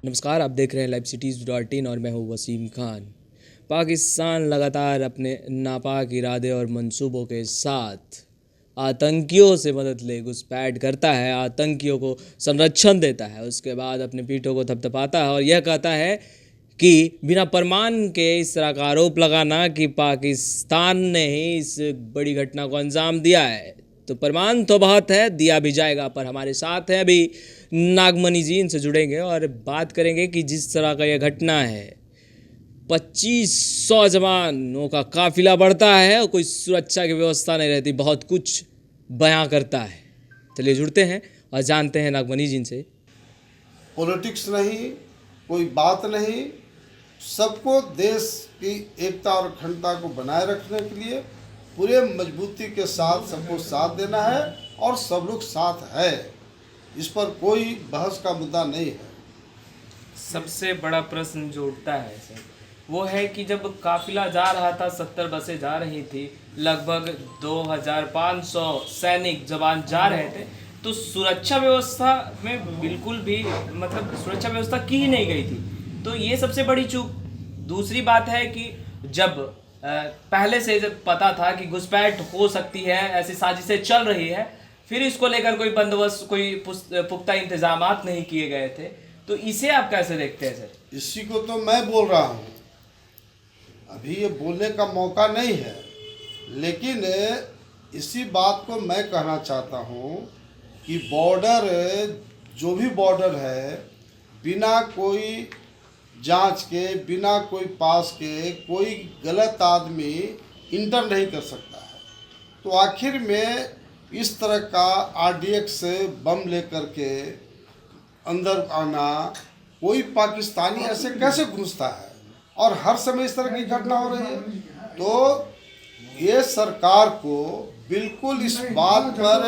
नमस्कार, आप देख रहे हैं livecities.in और मैं हूं वसीम खान। पाकिस्तान लगातार अपने नापाक इरादे और मंसूबों के साथ आतंकियों से मदद ले घुसपैठ करता है, आतंकियों को संरक्षण देता है, उसके बाद अपने पीठों को थपथपाता है और यह कहता है कि बिना प्रमाण के इस तरह का आरोप लगाना कि पाकिस्तान ने ही इस बड़ी घटना को अंजाम दिया है। तो प्रमाण तो बहुत है, दिया भी जाएगा। पर हमारे साथ हैं अभी नागमणि जी, इनसे जुड़ेंगे और बात करेंगे कि जिस तरह का यह घटना है, 2500 जवानों का काफिला बढ़ता है और कोई सुरक्षा की व्यवस्था नहीं रहती, बहुत कुछ बयां करता है। चलिए जुड़ते हैं और जानते हैं नागमणि जी से। पॉलिटिक्स नहीं, कोई बात नहीं, सबको देश की एकता और अखंडता को बनाए रखने के लिए पूरे मजबूती के साथ सबको साथ देना है और सब लोग साथ है। इस पर कोई बहस का मुद्दा नहीं है। सबसे बड़ा प्रश्न जो उठता है सर, वो है कि जब काफिला जा रहा था, 70 बसें जा रही थी, लगभग 2500 सैनिक जवान जा रहे थे, तो सुरक्षा व्यवस्था में बिल्कुल भी सुरक्षा व्यवस्था की ही नहीं गई थी। तो ये सबसे बड़ी चूक। दूसरी बात है कि जब पहले से जब पता था कि घुसपैठ हो सकती है, ऐसी साजिशें चल रही है, फिर इसको लेकर कोई बंदोबस्त, कोई पुख्ता इंतजामात नहीं किए गए थे, तो इसे आप कैसे देखते हैं सर? इसी को तो मैं बोल रहा हूँ। अभी ये बोलने का मौका नहीं है, लेकिन इसी बात को मैं कहना चाहता हूँ कि बॉर्डर, जो भी बॉर्डर है, बिना कोई जांच के, बिना कोई पास के कोई गलत आदमी इंटर नहीं कर सकता है। तो आखिर में इस तरह का आरडीएक्स बम लेकर के अंदर आना, कोई पाकिस्तानी ऐसे कैसे घुसता है? और हर समय इस तरह की घटना हो रही है। तो ये सरकार को बिल्कुल इस बात पर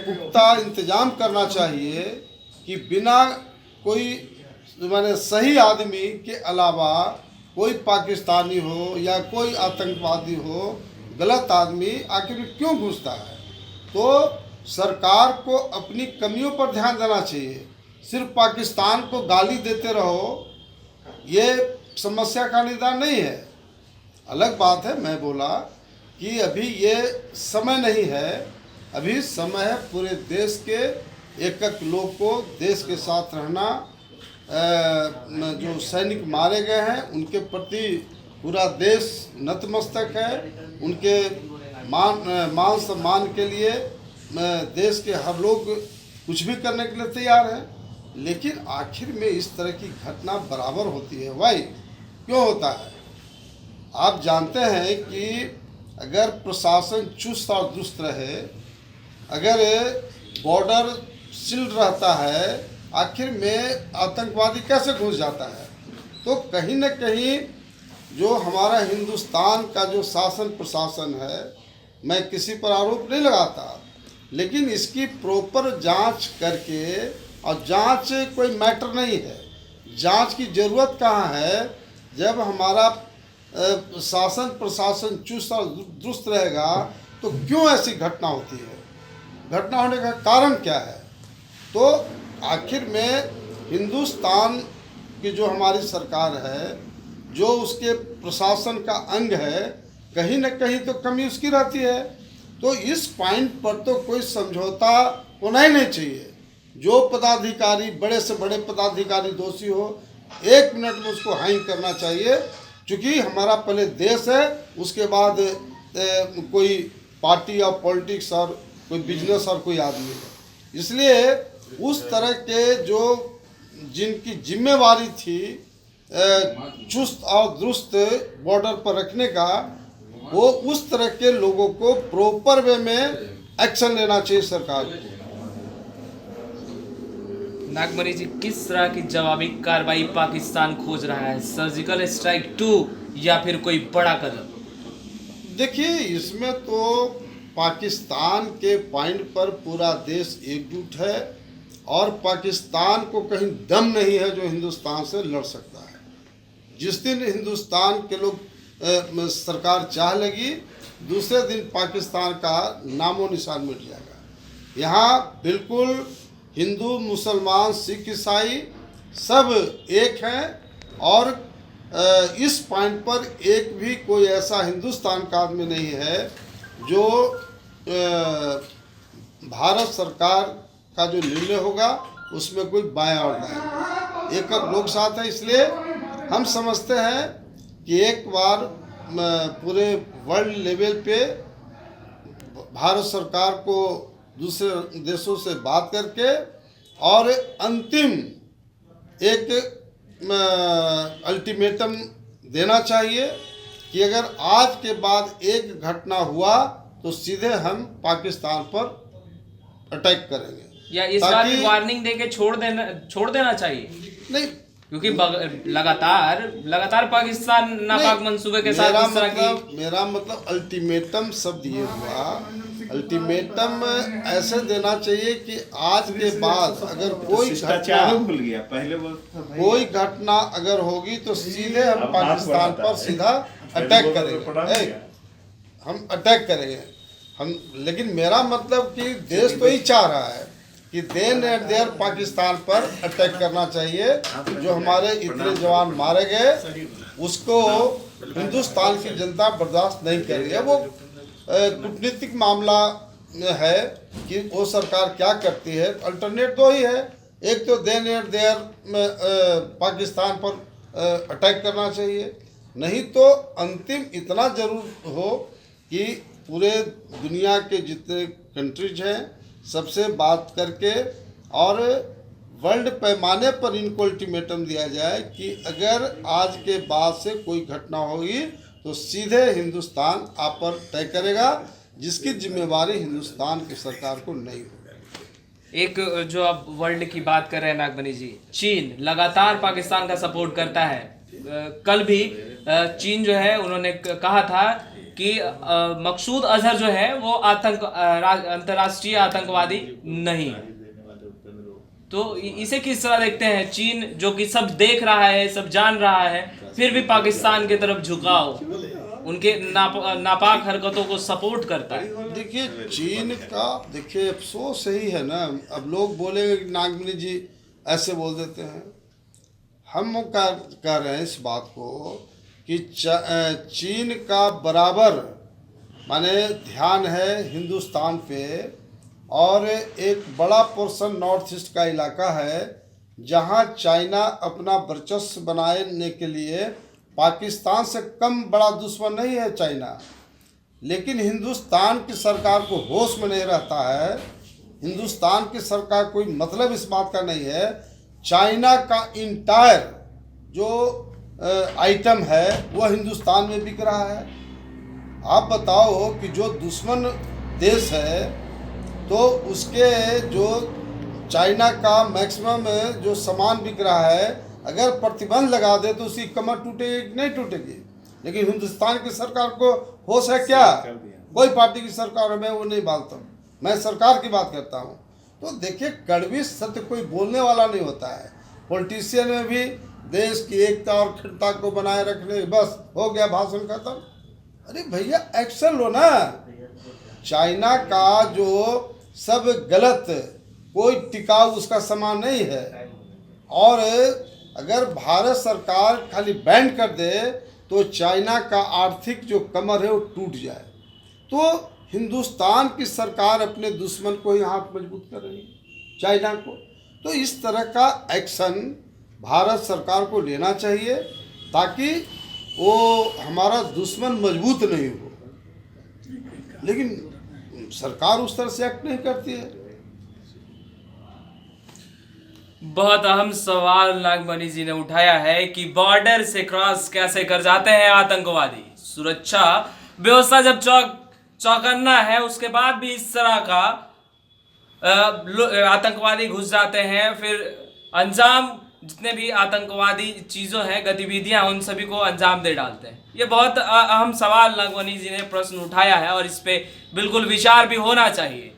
पुख्ता इंतजाम करना चाहिए कि बिना कोई सही आदमी के अलावा कोई पाकिस्तानी हो या कोई आतंकवादी हो, गलत आदमी आखिर क्यों घुसता है? तो सरकार को अपनी कमियों पर ध्यान देना चाहिए। सिर्फ पाकिस्तान को गाली देते रहो, ये समस्या का निदान नहीं है। अलग बात है, मैं बोला कि अभी ये समय नहीं है, अभी समय है पूरे देश के एक एक लोग को देश के साथ रहना। जो सैनिक मारे गए हैं उनके प्रति पूरा देश नतमस्तक है। उनके मान सम्मान के लिए देश के हर लोग कुछ भी करने के लिए तैयार हैं। लेकिन आखिर में इस तरह की घटना बराबर होती है। भाई क्यों होता है? आप जानते हैं कि अगर प्रशासन चुस्त और दुरुस्त रहे, अगर बॉर्डर सील्ड रहता है, आखिर में आतंकवादी कैसे घुस जाता है? तो कहीं न कहीं जो हमारा हिंदुस्तान का जो शासन प्रशासन है, मैं किसी पर आरोप नहीं लगाता, लेकिन इसकी प्रॉपर जांच करके, और जांच कोई मैटर नहीं है, जांच की ज़रूरत कहाँ है? जब हमारा शासन प्रशासन चुस्त और दुरुस्त रहेगा तो क्यों ऐसी घटना होती है? घटना होने का कारण क्या है? तो आखिर में हिंदुस्तान की जो हमारी सरकार है, जो उसके प्रशासन का अंग है, कहीं न कहीं तो कमी उसकी रहती है। तो इस पॉइंट पर तो कोई समझौता होना ही नहीं चाहिए। जो पदाधिकारी, बड़े से बड़े पदाधिकारी दोषी हो, 1 मिनट में उसको हाइंग करना चाहिए, क्योंकि हमारा पहले देश है, उसके बाद कोई पार्टी और पॉलिटिक्स और कोई बिजनेस और कोई आदमी है। इसलिए उस तरह के जो जिनकी जिम्मेवारी थी चुस्त और दुरुस्त बॉर्डर पर रखने का, वो उस तरह के लोगों को प्रॉपर वे में एक्शन लेना चाहिए सरकार को। नागमणि जी, किस तरह की जवाबी कार्रवाई पाकिस्तान खोज रहा है? सर्जिकल स्ट्राइक 2 या फिर कोई बड़ा कदम? देखिए, इसमें तो पाकिस्तान के पॉइंट पर पूरा देश एकजुट है और पाकिस्तान को कहीं दम नहीं है जो हिंदुस्तान से लड़ सकता है। जिस दिन हिंदुस्तान के लोग सरकार चाह लगी, दूसरे दिन पाकिस्तान का नामो निशान मिट जाएगा। यहाँ बिल्कुल हिंदू, मुसलमान, सिख, ईसाई सब एक हैं और इस पॉइंट पर एक भी कोई ऐसा हिंदुस्तान का आदमी नहीं है जो भारत सरकार का जो निर्णय होगा उसमें कोई बायां और दायां, एक अब लोग साथ है। इसलिए हम समझते हैं कि एक बार पूरे वर्ल्ड लेवल पे भारत सरकार को दूसरे देशों से बात करके और अंतिम एक अल्टीमेटम देना चाहिए कि अगर आज के बाद एक घटना हुआ तो सीधे हम पाकिस्तान पर अटैक करेंगे, या इस बार भी वार्निंग देके छोड़ देना चाहिए, नहीं क्योंकि लगातार पाकिस्तान नापाक मंसूबे के साथ इस तरह की। मेरा मतलब अल्टीमेटम शब्द ये हुआ, अल्टीमेटम ऐसे देना चाहिए कि आज के बाद अगर कोई घटना अगर होगी तो सीधे हम पाकिस्तान पर सीधा अटैक करेंगे, हम अटैक करेंगे हम। लेकिन मेरा मतलब कि देश तो ही चाह रहा है कि देन एंड देयर पाकिस्तान पर अटैक करना चाहिए। जो हमारे इतने जवान मारे गए उसको हिंदुस्तान की जनता बर्दाश्त नहीं कर रही है। वो कूटनीतिक मामला है कि वो सरकार क्या करती है। अल्टरनेट दो ही है, एक तो देन एंड देयर पाकिस्तान पर अटैक करना चाहिए, नहीं तो अंतिम इतना जरूर हो कि पूरे दुनिया के जितने कंट्रीज हैं सबसे बात करके और वर्ल्ड पैमाने पर इनको अल्टीमेटम दिया जाए कि अगर आज के बाद से कोई घटना होगी तो सीधे हिंदुस्तान आप पर तय करेगा, जिसकी जिम्मेवारी हिंदुस्तान की सरकार को नहीं होगी। एक जो आप वर्ल्ड की बात कर रहे हैं नागमणि जी, चीन लगातार पाकिस्तान का सपोर्ट करता है। कल भी चीन जो है उन्होंने कहा था कि मकसूद अजहर जो है वो अंतर्राष्ट्रीय आतंकवादी नहीं है। तो इसे किस तरह देखते हैं? चीन जो कि सब देख रहा है, सब जान रहा है, फिर भी पाकिस्तान की तरफ झुकाव, उनके नापाक हरकतों को सपोर्ट करता है। देखिए चीन का देखिए अफसोस यही है ना, अब लोग बोलेंगे कि नागमणि जी ऐसे बोल देते हैं। हम कह रहे हैं इस बात को कि चीन का बराबर माने ध्यान है हिंदुस्तान पे, और एक बड़ा पोर्शन नॉर्थ ईस्ट का इलाका है जहां चाइना अपना वर्चस्व बनाने के लिए पाकिस्तान से कम बड़ा दुश्मन नहीं है चाइना। लेकिन हिंदुस्तान की सरकार को होश में नहीं रहता है, हिंदुस्तान की सरकार कोई मतलब इस बात का नहीं है चाइना का इंटायर जो आइटम है वह हिंदुस्तान में बिक रहा है। आप बताओ कि जो दुश्मन देश है तो उसके जो चाइना का मैक्सिमम जो सामान बिक रहा है, अगर प्रतिबंध लगा दे तो उसकी कमर टूटेगी नहीं टूटेगी। लेकिन हिंदुस्तान की सरकार को होश है क्या? कोई पार्टी की सरकार है, मैं वो नहीं मानता, मैं सरकार की बात करता हूँ। तो देखिए कड़वी सत्य कोई बोलने वाला नहीं होता है। पॉलिटिशियन में भी देश की एकता और अखंडता को बनाए रखने, बस हो गया भाषण खत्म। अरे भैया एक्शन लो ना। चाइना का जो सब गलत, कोई टिकाऊ उसका सामान नहीं है, और अगर भारत सरकार खाली बैन कर दे तो चाइना का आर्थिक जो कमर है वो टूट जाए। तो हिंदुस्तान की सरकार अपने दुश्मन को ही हाथ मजबूत कर रही है, चाइना को। तो इस तरह का एक्शन भारत सरकार को लेना चाहिए ताकि वो हमारा दुश्मन मजबूत नहीं हो। लेकिन सरकार उस तरह से एक्ट नहीं करती है। बहुत अहम सवाल नागमणि जी ने उठाया है कि बॉर्डर से क्रॉस कैसे कर जाते हैं आतंकवादी। सुरक्षा व्यवस्था जब चौकन्ना है उसके बाद भी इस तरह का आतंकवादी घुस जाते हैं, फिर अंजाम जितने भी आतंकवादी चीज़ों हैं, गतिविधियां, उन सभी को अंजाम दे डालते हैं। ये बहुत अहम सवाल नागमणि जी ने प्रश्न उठाया है और इस पे बिल्कुल विचार भी होना चाहिए,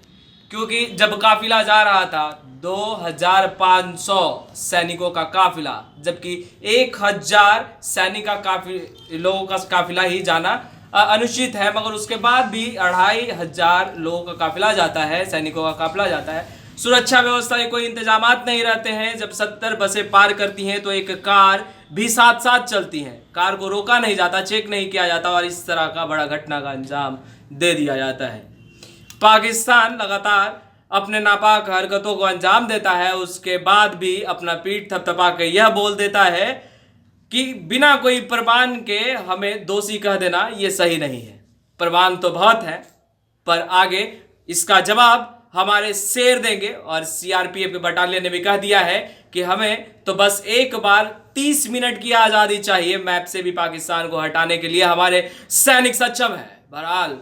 क्योंकि जब काफिला जा रहा था 2500 सैनिकों का काफिला, जबकि 1000 सैनिक का लोगों का काफिला ही जाना अनुचित है, मगर उसके बाद भी 2500 लोगों का काफिला जाता है, सैनिकों का काफिला जाता है। सुरक्षा व्यवस्था के कोई इंतजामात नहीं रहते हैं। जब 70 बसें पार करती हैं तो एक कार भी साथ साथ चलती हैं, कार को रोका नहीं जाता, चेक नहीं किया जाता और इस तरह का बड़ा घटना का अंजाम दे दिया जाता है। पाकिस्तान लगातार अपने नापाक हरकतों को अंजाम देता है, उसके बाद भी अपना पीठ थपथपा के यह बोल देता है कि बिना कोई प्रमाण के हमें दोषी कह देना ये सही नहीं है। प्रमाण तो बहुत है, पर आगे इसका जवाब हमारे शेर देंगे। और सीआरपीएफ के बटालियन ने भी कह दिया है कि हमें तो बस एक बार 30 मिनट की आज़ादी चाहिए, मैप से भी पाकिस्तान को हटाने के लिए हमारे सैनिक सक्षम है। बहरहाल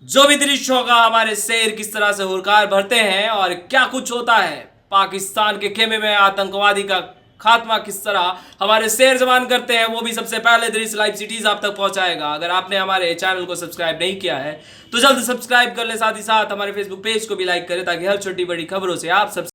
जो भी दृश्य होगा, हमारे शेर किस तरह से हुंकार भरते हैं और क्या कुछ होता है, पाकिस्तान के खेमे में आतंकवादी का खात्मा किस तरह हमारे शेर जवान करते हैं, वो भी सबसे पहले दृश्य लाइव सिटीज आप तक पहुंचाएगा। अगर आपने हमारे चैनल को सब्सक्राइब नहीं किया है तो जल्द सब्सक्राइब कर ले, साथ ही साथ हमारे फेसबुक पेज को भी लाइक करें ताकि हर छोटी बड़ी खबरों से आप सब